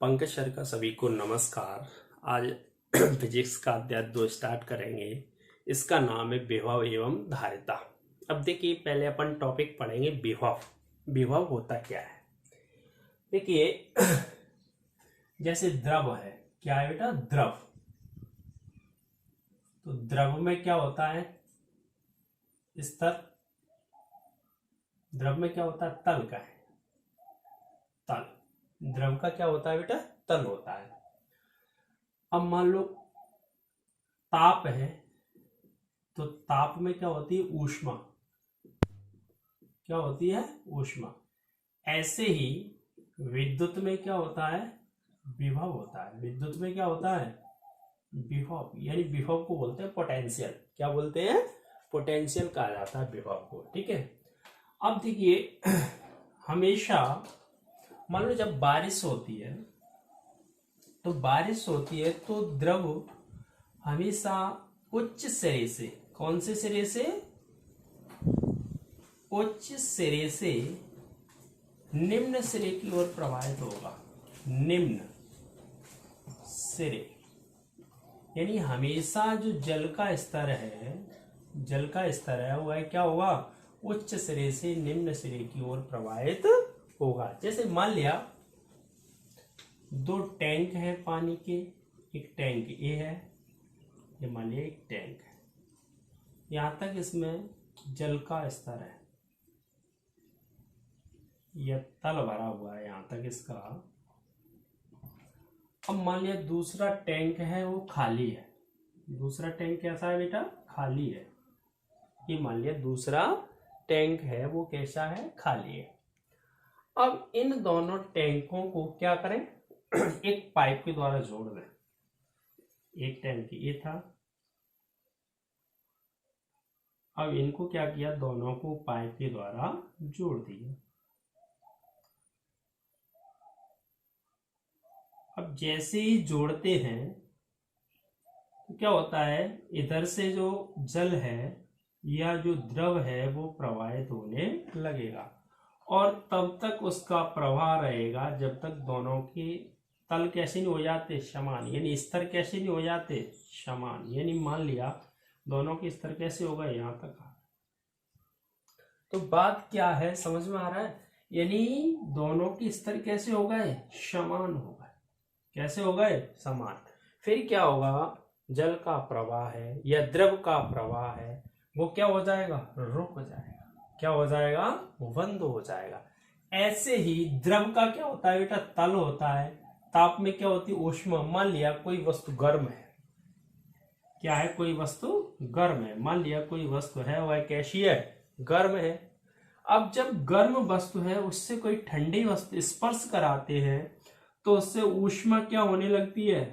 Pankaj sir का सभी को नमस्कार। आज फिजिक्स का अध्याय 2 स्टार्ट करेंगे। इसका नाम है विभव एवं धारिता। अब देखिए, पहले अपन टॉपिक पढ़ेंगे विभव। विभव होता क्या है? देखिए जैसे द्रव है, क्या है बेटा? द्रव। तो द्रव में क्या होता है? स्तर। द्रव में क्या होता है? तल का है। तल। द्रव का क्या होता है बेटा? तल होता है। अब मान लो ताप है, तो ताप में क्या होती है? ऊष्मा। क्या होती है? ऊष्मा। ऐसे ही विद्युत में क्या होता है? विभव होता है। विद्युत में क्या होता है? विभव। यानी विभव को बोलते हैं पोटेंशियल। क्या बोलते हैं? पोटेंशियल कहा जाता है विभव को। ठीक है। अब देखिए हमेशा मान लो जब बारिश होती है, तो द्रव हमेशा उच्च सिरे से, कौन से सिरे से? उच्च सिरे से निम्न सिरे की ओर प्रवाहित होगा। निम्न सिरे यानी हमेशा जो जल का स्तर है वह क्या होगा? उच्च सिरे से निम्न सिरे की ओर प्रवाहित होगा। जैसे मान लिया 2 टैंक है पानी के। एक टैंक ए है, ये मान लिया एक टैंक है। यहां तक इसमें जल का स्तर है, यह तल भरा हुआ है यहां तक इसका। अब मान लिया दूसरा टैंक है, वो खाली है। दूसरा टैंक कैसा है बेटा? खाली है। ये मान लिया दूसरा टैंक है, वो कैसा है? खाली है। अब इन दोनों टैंकों को क्या करें? एक पाइप के द्वारा जोड़ दें। एक टैंक ये था, अब इनको क्या किया? दोनों को पाइप के द्वारा जोड़ दिया। अब जैसे ही जोड़ते हैं तो क्या होता है? इधर से जो जल है या जो द्रव है वो प्रवाहित होने लगेगा, और तब तक उसका प्रवाह रहेगा जब तक दोनों के तल कैसे नहीं हो जाते? समान। यानी स्तर कैसे नहीं हो जाते? समान। यानी मान लिया दोनों के स्तर कैसे हो गए? यहां तक। तो बात क्या है, समझ में आ रहा है? यानी दोनों के स्तर कैसे हो गए? समान हो गए। कैसे हो गए? समान। फिर क्या होगा? जल का प्रवाह है या द्रव का प्रवाह है, वो क्या हो जाएगा? रुक जाएगा। क्या हो जाएगा? बंद हो जाएगा। ऐसे ही द्रव का क्या होता है बेटा? तल होता है। ताप में क्या होती है? ऊष्मा। मान लिया कोई वस्तु गर्म है। क्या है? कोई वस्तु गर्म है। मान लिया कोई वस्तु है, वह कैसी है? गर्म है। अब जब गर्म वस्तु है उससे कोई ठंडी वस्तु स्पर्श कराते हैं तो उससे ऊष्मा क्या होने लगती है?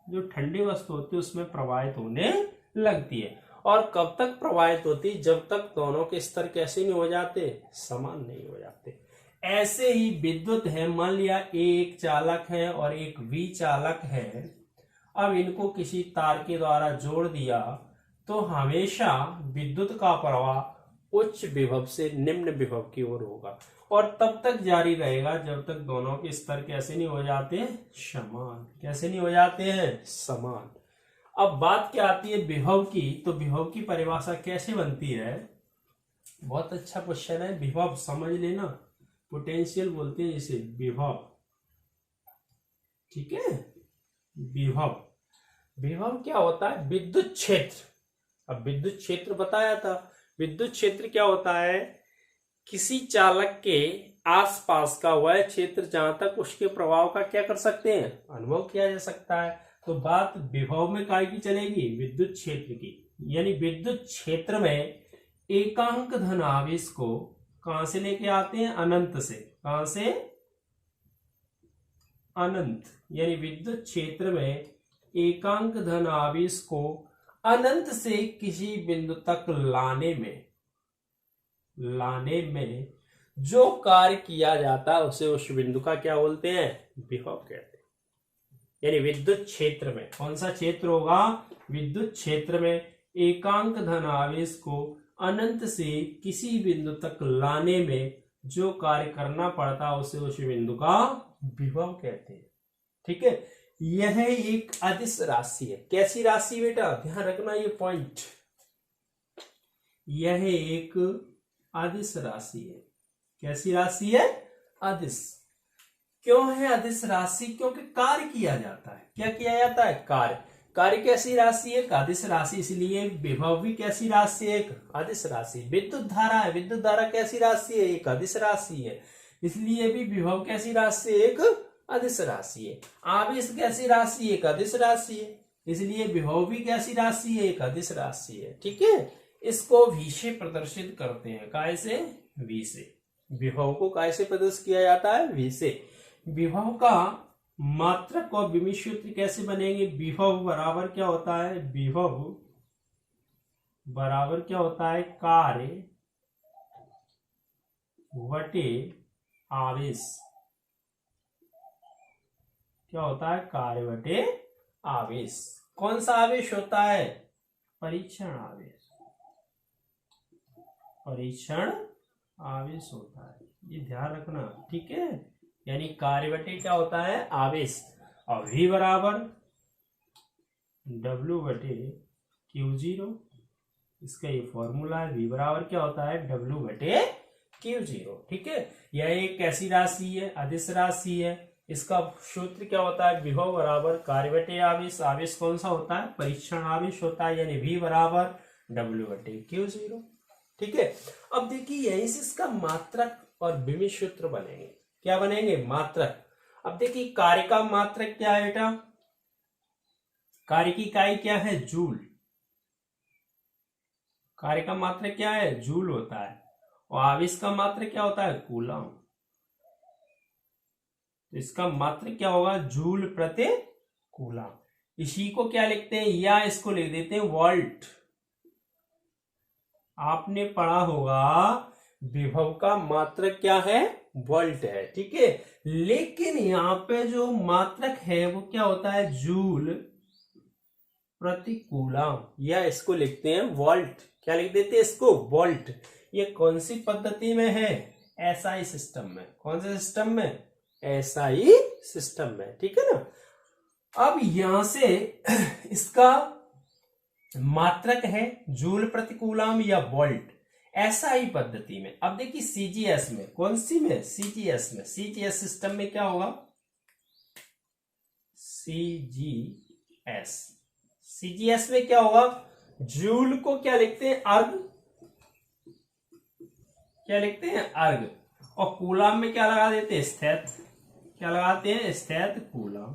जो ठंडी वस्तु होती है उसमें प्रवाहित होने लगती है। और कब तक प्रवाहित होती? जब तक दोनों के स्तर कैसे नहीं हो जाते? समान नहीं हो जाते। ऐसे ही विद्युत है। मान लिया एक चालक है और एक विचालक है। अब इनको किसी तार के द्वारा जोड़ दिया तो हमेशा विद्युत का प्रवाह उच्च विभव से निम्न विभव की ओर होगा, और तब तक जारी रहेगा जब तक दोनों के स्तर कैसे नहीं हो जाते? समान। कैसे नहीं हो जाते हैं? समान। अब बात क्या आती है विभव की? तो विभव की परिभाषा कैसे बनती है? बहुत अच्छा क्वेश्चन है। विभव समझ लेना, पोटेंशियल बोलते हैं इसे, विभव। ठीक है। विभव। विभव क्या होता है? विद्युत क्षेत्र। अब विद्युत क्षेत्र बताया था। विद्युत क्षेत्र क्या होता है? किसी चालक के आसपास का वह क्षेत्र जहां तक उसके प्रभाव का क्या कर सकते हैं? अनुभव किया जा सकता है। तो बात विभव में काय की चलेगी? विद्युत क्षेत्र की। यानी विद्युत क्षेत्र में एकांक धन आवेश को कहां से लेके आते हैं? अनंत से। कहां से? अनंत। यानी विद्युत क्षेत्र में एकांक धन आवेश को अनंत से किसी बिंदु तक लाने में जो कार्य किया जाता है उसे उस बिंदु का क्या बोलते हैं? विभव कहते हैं। यानी विद्युत क्षेत्र में कौन सा क्षेत्र होगा? विद्युत क्षेत्र में एकांक धन आवेश को अनंत से किसी बिंदु तक लाने में जो कार्य करना पड़ता है उसे उस बिंदु का विभव कहते हैं। ठीक है, यह एक अदिश राशि है। कैसी राशि बेटा, ध्यान रखना ये पॉइंट, यह एक अदिश राशि है। कैसी राशि है, अदिश। क्यों है अदिश राशि, क्योंकि कार्य किया जाता है। क्या किया जाता है, कार्य। कार्य कैसी राशि है, अदिश राशि, इसलिए विभव भी कैसी राशि है, एक अदिश राशि। विद्युत धारा है, विद्युत धारा कैसी राशि है, एक अदिश राशि है, इसलिए भी विभव कैसी राशि है, एक अदिश राशि है। आवेश कैसी राशि है, एक अदिश राशि है, इसलिए विभव भी कैसी राशि है, एक अदिश राशि है। ठीक है, इसको v से प्रदर्शित करते हैं, काय से, v से। विभव को काय से प्रदर्शित किया जाता है, v से। विभव का मात्रक और विमित सूत्र कैसे बनेंगे, विभव बराबर क्या होता है, विभव बराबर क्या होता है, कार्य बटे आवेश। क्या होता है, कार्य बटे आवेश। कौन सा आवेश होता है, परीक्षण आवेश, परीक्षण आवेश होता है, ये ध्यान रखना। ठीक है, यानी कार्य बटे क्या होता है, आवेश। और v बराबर W बटे Q0, इसका ये फॉर्मूला है। v बराबर क्या होता है, W बटे Q0। ठीक है, यह एक कैसी राशि है, अदिश राशि है। इसका सूत्र क्या होता है, विभव बराबर कार्य बटे आवेश। आवेश कौन सा होता है, परीक्षण आवेश होता है, यानी v बराबर W बटे Q0। ठीक है, अब देखिए यहीं से इसका मात्रक और विमित सूत्र बनेंगे। क्या बनेंगे, मात्रक। अब देखिए कार्य का मात्रक क्या है बेटा, कार्य की इकाई क्या है, जूल। कार्य का मात्रक क्या है, जूल होता है। और आवेश का मात्रक क्या होता है, कूलम। तो इसका मात्रक क्या होगा, जूल प्रति कूलम। इसी को क्या लिखते हैं, या इसको लिख देते हैं वोल्ट। आपने पढ़ा होगा विभव का मात्रक क्या है, वोल्ट है। ठीक है, लेकिन यहां पे जो मात्रक है वो क्या होता है, जूल प्रति कूलम, या इसको लिखते हैं वोल्ट। क्या लिख देते हैं इसको, वोल्ट। ये कौन सी पद्धति में है, एसआई सिस्टम में। कौन से सिस्टम में, एसआई सिस्टम में। ठीक है ना। अब यहां से इसका मात्रक है जूल प्रति कूलम या वोल्ट, एसआई पद्धति में। अब देखिए सीजीएस में, कौन सी में, सीजीएस में। सीजीएस सिस्टम में क्या होगा, सीजीएस, सीजीएस में क्या होगा, जूल को क्या लिखते हैं, अर्ग। क्या लिखते हैं, अर्ग। और कूलम में क्या लगा देते हैं, स्थैत। क्या लगाते हैं, स्थैत कूलम।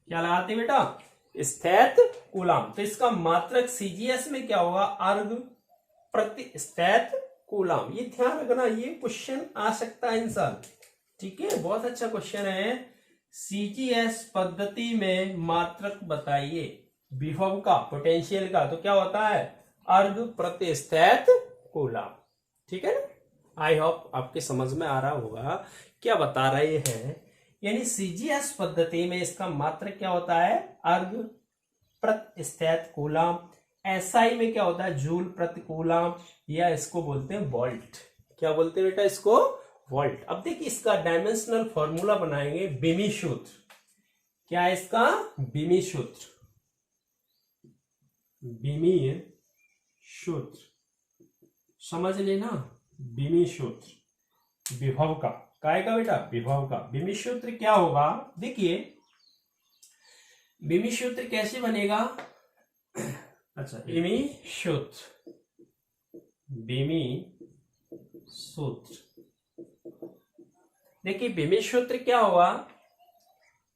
क्या लगाते हैं बेटा, स्थैत कूलम। तो इसका मात्रक सीजीएस में क्या होगा, अर्ग प्रति स्थैत कूलम। ये ध्यान रखना, ये क्वेश्चन आ सकता है इंसान। ठीक है, बहुत अच्छा क्वेश्चन है। सीजीएस पद्धति में मात्रक बताइए विभव का, पोटेंशियल का। तो क्या होता है, अर्ग प्रति स्थैत कूलम। ठीक है ना। आई होप आपके समझ में आ रहा होगा क्या बता रहे हैं। यानी सीजीएस पद्धति में इसका मात्रक क्या होता है, अर्ग प्रति स्थैत कूलम। एसआई में क्या होता है, जूल प्रति कूलम, या इसको बोलते हैं वोल्ट। क्या बोलते हैं बेटा, इसको वोल्ट। अब देखिए इसका डायमेंशनल फॉर्मूला बनाएंगे, विमित सूत्र। क्या है इसका, विमित सूत्र। विमित सूत्र समझ लेना, विमित सूत्र विभव का, काय का बेटा, विभव का। विमित सूत्र क्या होगा, देखिए विमित सूत्र कैसे बनेगा। अच्छा, विमित सूत्र, विमित सूत्र। देखिए विमित सूत्र क्या होगा,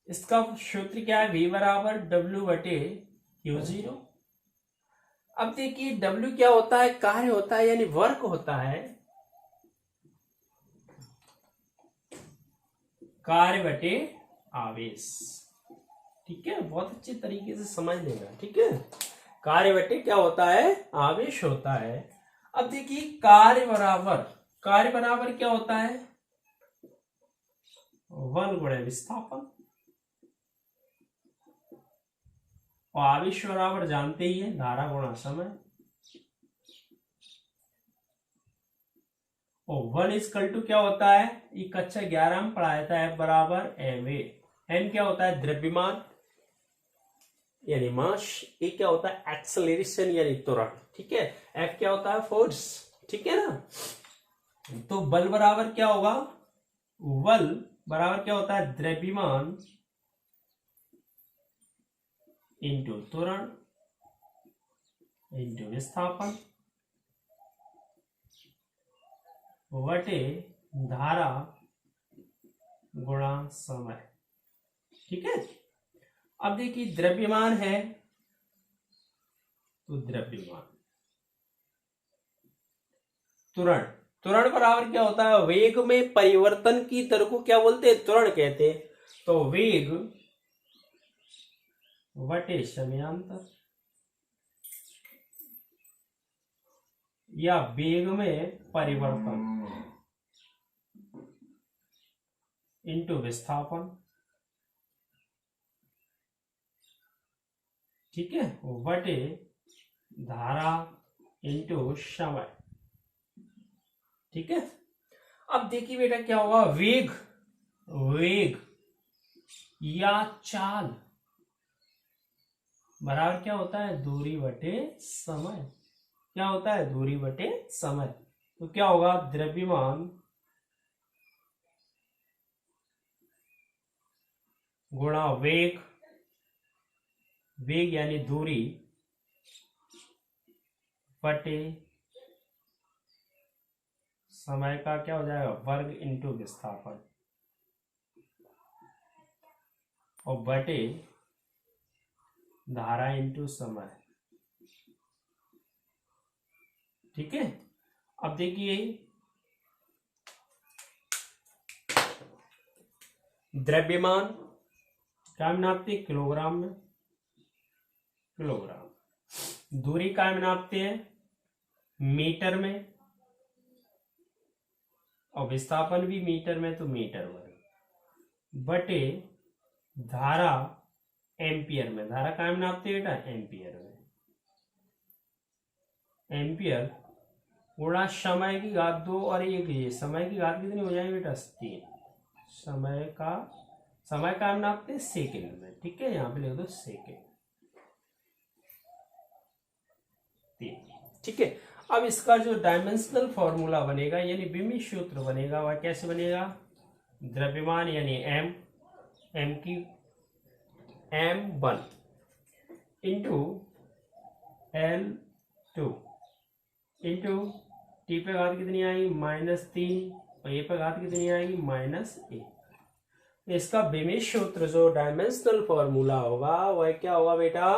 इसका सूत्र क्या है, v बराबर W बटे Q0। अब देखिए W क्या होता है, कार्य होता है, यानी वर्क होता है। कार्य बटे आवेश। ठीक है, बहुत अच्छे तरीके से समझ लेना। ठीक है, कार्य बटे क्या होता है, आवेश होता है। अब देखिए कार्य बराबर क्या होता है, 1 गुणे विस्थापन। और आवेश बराबर जानते ही है, धारा गुणा समय। और 1 क्या होता है, ये कक्षा 11 में पढ़ाया था, F बराबर ma। m क्या होता है, द्रव्यमान यानी मास। ए क्या होता है, एक्सेलरेशन यानी त्वरण। ठीक है, F क्या होता है, फोर्स। ठीक है ना। तो बल बराबर क्या होगा, बल बराबर क्या होता है, द्रव्यमान इंटू त्वरण इंटू विस्थापन बटे धारा गुणा समय। ठीक है। अब देखिए द्रव्यमान है, तो द्रव्यमान, त्वरण, त्वरण बराबर क्या होता है, वेग में परिवर्तन की दर को क्या बोलते हैं, त्वरण कहते हैं। तो वेग बटे समयांतर, या वेग में परिवर्तन इंटू विस्थापन। ठीक है, बटे धारा इंटू समय। ठीक है। अब देखिए बेटा क्या होगा, वेग, वेग या चाल बराबर क्या होता है, दूरी बटे समय। क्या होता है, दूरी बटे समय। तो क्या होगा, द्रव्यमान गुणा वेग, वेग यानी दूरी बटे समय का क्या हो जाएगा, वर्ग इंटू विस्थापन, और बटे धारा इंटू समय। ठीक है। अब देखिए द्रव्यमान क्या में नापते हैं, किलोग्राम में, किलोग्राम। दूरी क्या में नापते हैं, मीटर में, और विस्थापन भी मीटर में, तो मीटर वर्ग, बटे धारा एम्पियर में। धारा क्या में नापते हैं बेटा, एम्पियर में, एम्पियर गुणा समय की घात 2 और 1। ये समय की घात कितनी हो जाएगी बेटा, 3। समय का हम नापते हैं सेकंड में। ठीक है, यहाँ पे लिख दो सेकंड, 3। ठीक है। अब इसका जो डायमेंशनल फॉर्मूला बनेगा यानी विमीय सूत्र बनेगा, वह कैसे बनेगा, द्रव्यमान यानी m की m1 into L2 into T पे घात कितनी आएगी, -3, और ए पे घात कितनी आएगी, -1। इसका विमीय सूत्र जो डायमेंशनल फॉर्मूला होगा वह क्या होगा बेटा,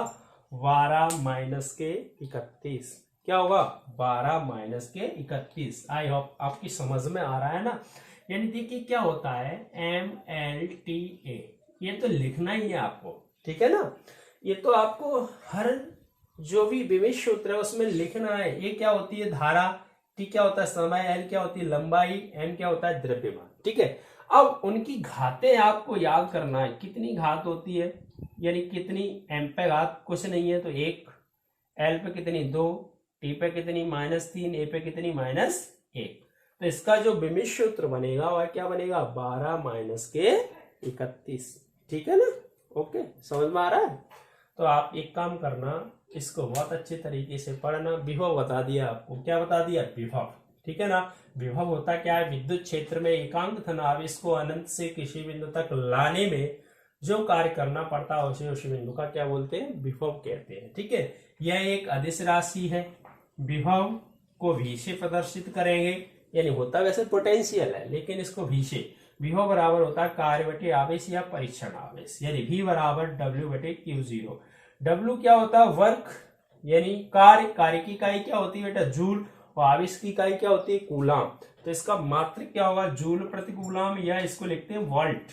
12 माइनस के 31। क्या होगा, 12 माइनस के 31। आई होप आपकी समझ में आ रहा है ना। यानी देखिए क्या होता है, MLTA, ये तो लिखना ही है आपको। ठीक है ना, ये तो आपको हर जो भी विमीय सूत्र है उसमें लिखना है। ये क्या होती है, धारा, T क्या होता है समय, L क्या होती है लंबाई, M क्या होता है द्रव्यमान। ठीक है। अब उनकी घातें आपको याद करना है, कितनी घात होती है, यानी कितनी, M पे घात कुछ नहीं है तो 1, L पे कितनी 2, T पे कितनी -3, A पे कितनी -1। तो इसका जो विमीय सूत्र बनेगा वह क्या बनेगा, 12 माइनस के 31। ठीक है ना, ओके, समझ में आ रहा है। तो आप एक काम करना, इसको बहुत अच्छे तरीके से पढ़ना। विभव बता दिया आपको, क्या बता दिया, विभव। ठीक है ना, विभव होता क्या है, विद्युत क्षेत्र में एकांक धनावेश को अनंत से किसी बिंदु तक लाने में जो कार्य करना पड़ता है उसे उस बिंदु का क्या बोलते हैं, विभव कहते हैं। ठीक है, यह एक अदिश राशि है। विभव को v से प्रदर्शित करेंगे, यानी होता वैसे पोटेंशियल है लेकिन इसको v से, विभव बराबर होता है कार्य बटे आवेश या परीक्षण आवेश, यानी v बराबर w बटे q0। W क्या होता है, वर्क यानी कार्य, कार्य की इकाई क्या होती है बेटा, जूल, और आवेश की इकाई क्या होती है, कूलाम। तो इसका मात्रक क्या होगा, जूल प्रति कूलाम, या इसको लिखते हैं वोल्ट।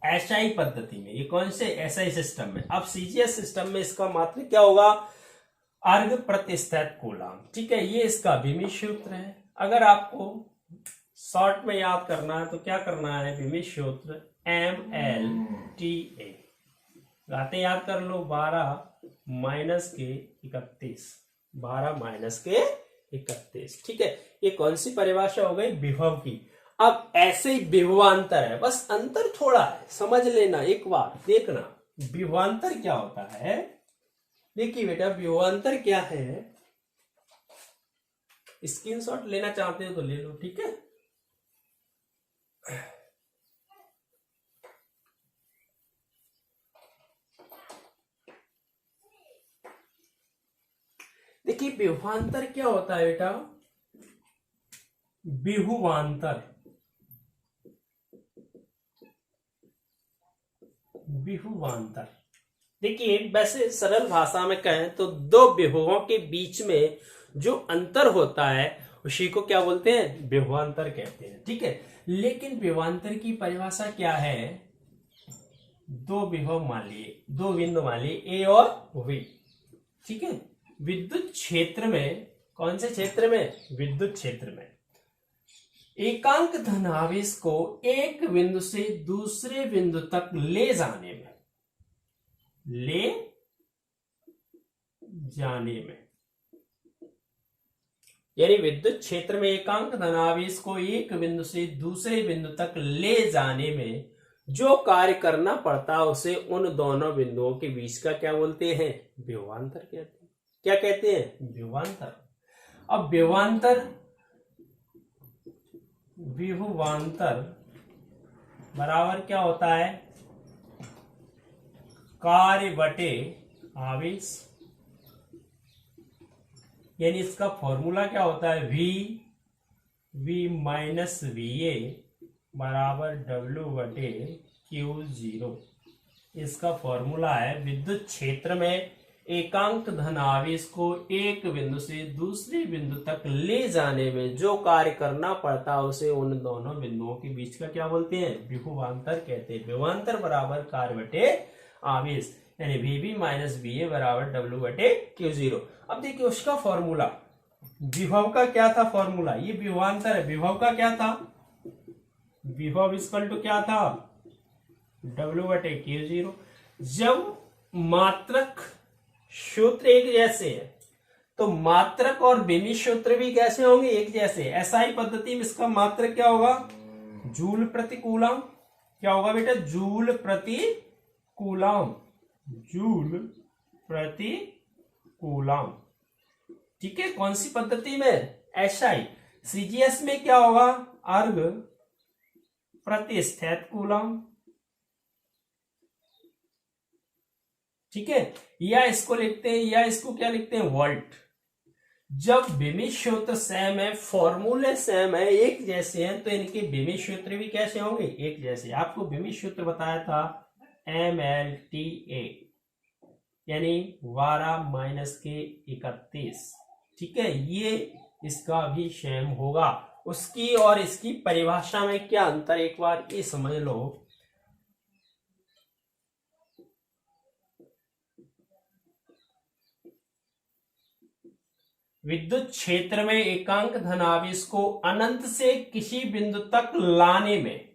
एसआई पद्धति में, ये कौन से, एसआई सिस्टम में। अब सीजीएस सिस्टम में इसका मात्रक क्या होगा, अर्ग प्रतिस्थैत कूलाम। ठीक है, ये इसका विमीय सूत्र है। अगर आपको शॉर्ट में याद करना है तो क्या करना है, विमीय सूत्र MLTA, गाते याद कर लो, 12 माइनस के 31, 12 माइनस के 31। ठीक है, ये कौन सी परिभाषा हो गई? विभव की। अब ऐसे ही विभवांतर है, बस अंतर थोड़ा है, समझ लेना, एक बार देखना विभवांतर क्या होता है। देखिए बेटा, विभवांतर क्या है, स्क्रीनशॉट लेना चाहते हो तो ले लो, ठीक है। देखिए विभवांतर क्या होता है बेटा, विभवांतर, विभवांतर देखिए वैसे सरल भाषा में कहें तो दो विभवों के बीच में जो अंतर होता है उसी को क्या बोलते हैं? विभवांतर कहते हैं, ठीक है। लेकिन विभवांतर की परिभाषा क्या है? दो विभव मान लिए, दो बिंदु मान लिए ए और वी, ठीक है। विद्युत क्षेत्र में, कौन से क्षेत्र में? विद्युत क्षेत्र में एकांक धन आवेश को एक बिंदु से दूसरे बिंदु तक ले जाने में, यानी विद्युत क्षेत्र में एकांक धनावेश को एक बिंदु से दूसरे बिंदु तक ले जाने में जो कार्य करना पड़ता है उसे उन दोनों बिंदुओं के बीच का क्या बोलते हैं? विभवांतर कहते हैं। क्या कहते हैं? विभवांतर। अब विभवांतर बराबर क्या होता है? कार्य बटे आवेश, यानी इसका फॉर्मूला क्या होता है? वी माइनस वी ए बराबर डब्ल्यू बटे Q0। इसका फॉर्मूला है विद्युत क्षेत्र में एकांक धन आवेश को एक बिंदु से दूसरे बिंदु तक ले जाने में जो कार्य करना पड़ता है उसे उन दोनों बिंदुओं के बीच का क्या बोलते हैं? विभवांतर कहते हैं। विभवांतर बराबर कार्य बटे आवेश, यानी VB माइनस VA बराबर W बटे Q0। अब देखिए उसका फॉर्मूला, विभव का क्या था फॉर्मूला? ये विभवांतर है, विभव का क्या था? विभव इक्वल टू क्या था? W बटे Q0। जब मात्रक सूत्र एक जैसे है तो मात्रक और विमीय सूत्र भी कैसे होंगे? एक जैसे। एसआई पद्धति में इसका मात्रक क्या होगा? जूल प्रति कूलम। क्या होगा बेटा? जूल प्रति कूलम, जूल प्रति कूलम, ठीक है। कौन सी पद्धति में? एसआई। सीजीएस में क्या होगा? अर्ग प्रति स्थैतिक कूलम, ठीक है। या इसको लिखते हैं, या इसको क्या लिखते हैं? वोल्ट। जब विमीय सूत्र सेम है, फॉर्मूले सेम है, एक जैसे हैं, तो इनके विमीय सूत्र भी कैसे होंगे? एक जैसे। आपको विमीय सूत्र बताया था MLTA, यानी 12 माइनस के 31, ठीक है। ये इसका भी सेम होगा। उसकी और इसकी परिभाषा में क्या अंतर, एक बार ये समझ लो। विद्युत क्षेत्र में एकांक धन आवेश को अनंत से किसी बिंदु तक लाने में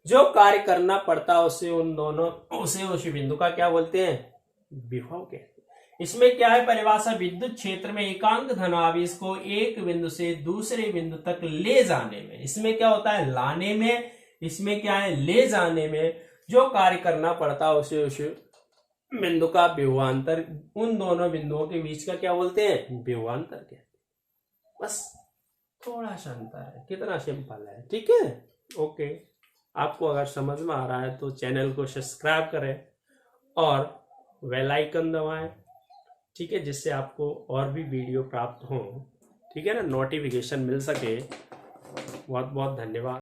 जो कार्य करना पड़ता है उसे उस बिंदु का क्या बोलते हैं? विभव कहते हैं। इसमें क्या है परिभाषा? विद्युत क्षेत्र में एकांक धन आवेश को एक बिंदु से दूसरे बिंदु तक ले जाने में, इसमें क्या होता है? लाने में। इसमें क्या है? ले जाने में जो कार्य करना पड़ता है उसे उस बिंदु का विभवांतर, उन दोनों बिंदुओं के बीच का क्या बोलते हैं? विभवांतर कहते हैं। बस थोड़ा सा अंतर है, कितना सिंपल है, ठीक है। ओके, आपको अगर समझ में आ रहा है तो चैनल को सब्सक्राइब करें और बेल आइकन दबाएं, ठीक है, जिससे आपको और भी वीडियो प्राप्त हो, ठीक है ना, नोटिफिकेशन मिल सके। बहुत बहुत धन्यवाद।